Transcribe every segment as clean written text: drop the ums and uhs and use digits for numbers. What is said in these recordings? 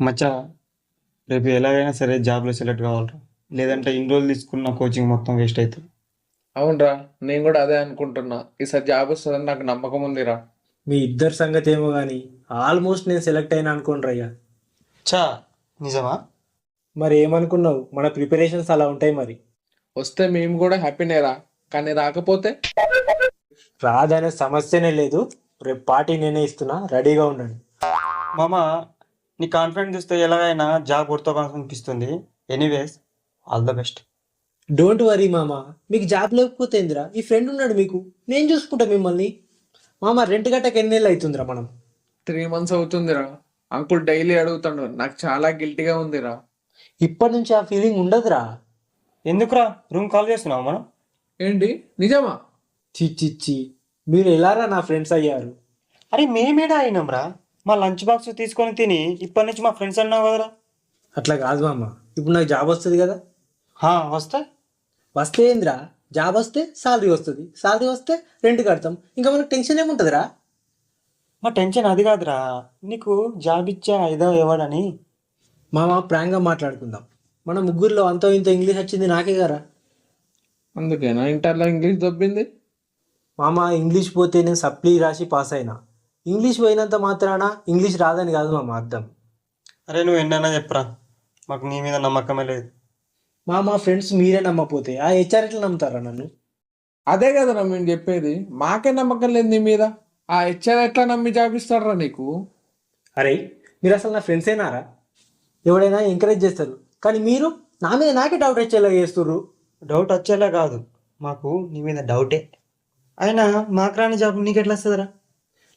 మచ్చా, రేపు ఎలాగైనా సరే జాబ్లో సెలెక్ట్ కావాలరా, లేదంటే ఇన్ని రోజులు తీసుకున్న కోచింగ్ మొత్తం వేస్ట్ అవుతుంది. అవునరా, నేను కూడా అదే అనుకుంటున్నా. ఈసారి జాబ్ వస్తుందని నాకు నమ్మకం ఉందిరా. మీ ఇద్దరి సంగతి ఏమో కానీ ఆల్మోస్ట్ నేను సెలెక్ట్ అయినా అనుకోండి రయ్యా. చా, నిజమా? మరి ఏమనుకున్నావు, మన ప్రిపరేషన్స్ అలా ఉంటాయి మరి. వస్తే మేము కూడా హ్యాపీనేరా, కానీ రాకపోతే రాదనే సమస్యనే లేదు. రేపు పార్టీ నేనే ఇస్తున్నా, రెడీగా ఉండండి. మామ, నీ కాన్ఫిడెన్స్ చూస్తే ఎలాగైనా జాబ్ కొడుతామనిపిస్తుంది. Anyways, all the best. Don't worry మామ, మీకు జాబ్ లేకపోతే ఏందిరా, ఈ ఫ్రెండ్ ఉన్నాడు మీకు, నేను చూసుకుంటా మిమ్మల్ని. మామ రెంట్ గట్టకి ఎన్ని నెలలు అవుతుందిరా మనం. 3 months అవుతుందిరా. అంకుల్ డైలీ అడుగుతాడు, నాకు చాలా గిల్టీగా ఉందిరా. ఇప్పటి నుంచి ఆ ఫీలింగ్ ఉండదురా. ఎందుకురా రూమ్ కాల్ చేస్తున్నావు మనం? ఏంటి, నిజమా? చిచ్చిచ్చి, మీరు ఎలారా నా ఫ్రెండ్స్ అయ్యారు. అరే మేమేడా అయినాంరా, మా లంచ్ బాక్స్ తీసుకొని తిని ఇప్పటి నుంచి మా ఫ్రెండ్స్ అన్నావు కదరా. అట్లా కాదు మామ, ఇప్పుడు నాకు జాబ్ వస్తుంది కదా. వస్తే వస్తే ఏందిరా, జాబ్ వస్తే శాలరీ వస్తుంది, శాలరీ వస్తే రెంట్ కడతాం, ఇంకా మనకు టెన్షన్ ఏముంటుందిరా. మా టెన్షన్ అది కాదురా, నీకు జాబ్ ఇచ్చా ఐదో ఎవడని. మామ ప్రాంక్గా మాట్లాడుకుందాం. మన ముగ్గురులో అంతో ఇంత ఇంగ్లీష్ వచ్చింది నాకే కదా. అందుకేనా ఇంటర్లో ఇంగ్లీష్ దొబ్బింది? మామ ఇంగ్లీష్ పోతే నేను సప్లీ రాసి పాస్ అయినా. ఇంగ్లీష్ పోయినంత మాత్రాన ఇంగ్లీష్ రాదని కాదు మామ అర్థం. అరే నువ్వు ఎన్నైనా చెప్పరా, మాకు నీ మీద నమ్మకమే లేదు. మా ఫ్రెండ్స్ మీరే నమ్మపోతే ఆ హెచ్ఆర్ ఎట్లా నమ్ముతారా నన్ను. అదే కదరా మేము చెప్పేది, మాకే నమ్మకం లేదు నీ మీద. ఆ హెచ్ఆర్ ఎట్లా నమ్మి జాబ్ ఇస్తాడరా నీకు? అరే మీరు అసలు నా ఫ్రెండ్స్ అయినారా? ఎవడైనా ఎంకరేజ్ చేస్తారు, కానీ మీరు నా మీద నాకే డౌట్ వచ్చేలా చేస్తుర్రు. డౌట్ వచ్చేలా కాదు, మాకు నీ మీద డౌటే. అయినా మాకు రాని జాబ్ నీకు ఎట్లా వస్తుందిరా?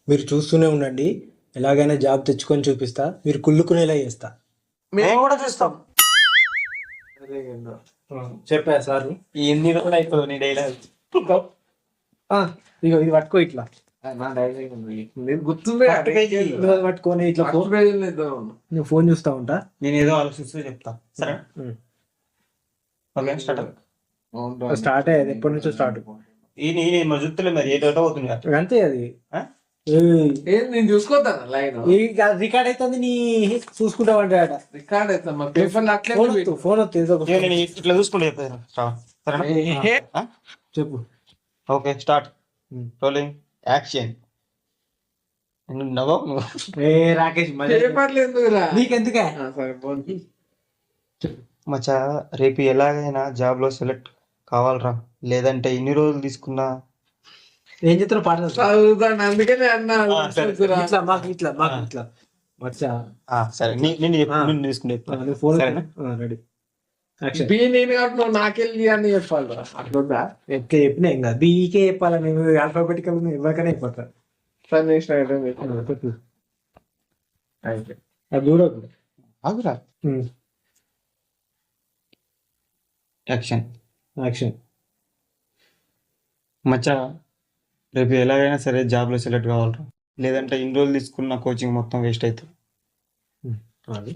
మీరు చూస్తూనే ఉండండి, ఎలాగైనా జాబ్ తెచ్చుకొని చూపిస్తా, మీరు కుళ్ళుకునేలా చేస్తా. మేము కూడా చూస్తాం. చెప్పా సార్. ఈ ఎన్ని రోజులు అయిపోదు నీ డైలాగ్. ఇగో ఇది పట్టుకో, ఇట్లా గుర్తుంది. ఇది పట్టుకొని ఇట్లా నేను ఫోన్ చూస్తా ఉంటా. నేను ఏదో ఆలోచిస్తూ చెప్తా, సరే? ఓకే, స్టార్ట్ అయ్యేది ఎప్పటి నుంచో స్టార్ట్. ఈ మజుత్తులే మరి ఏ డౌట్ అవుతుంది అంతే అది. నేను చూసుకోతాను లైన్ రికార్డ్ అవుతుంది, నీ చూసుకుంటావంటే అట రికార్డ్ అవుతా మా పేపర్ అట్లే ఫోన్ వస్తుంది. నేను ఇట్లా చూసుకుంటే చెప్పేది, సరేనా? చెప్పు. Okay, start. Rolling action. నవ్వు నువ్వు. రాకేష్ పేపర్లు ఎందుకురా నీకెందుకే. సరే పోనీ. మచ్చా, రేపు ఎలాగైనా జాబ్లో సెలెక్ట్ కావాలరా, లేదంటే ఇన్ని రోజులు తీసుకున్నా. ఏం చెప్తున్నా పాట చదువుతాను, అందుకనే అన్నా. సరే. ఇట్లా మాకు ఇట్లా మచ్చా. సరే, నిన్ను తీసుకుంటే ఫోన్ సరేనా? రెడీ. బి నేను కాబట్టి నువ్వు నాకెళ్ళి అని చెప్పాలి అట్లుందా? ఎట్లా చెప్పినా ఏం కాదు, బీకే చెప్పాలా, మేము ఆల్ఫాబెటికల్ ఎవరికైనా అయిపోతా. అది చూడకు. ఆగురా. యాక్షన్. యాక్షన్. మచ్చా, రేపు ఎలాగైనా సరే జాబ్లో సెలెక్ట్ కావాలరా, లేదంటే ఇన్ని రోజులు తీసుకున్న కోచింగ్ మొత్తం వేస్ట్ అవుతుంది.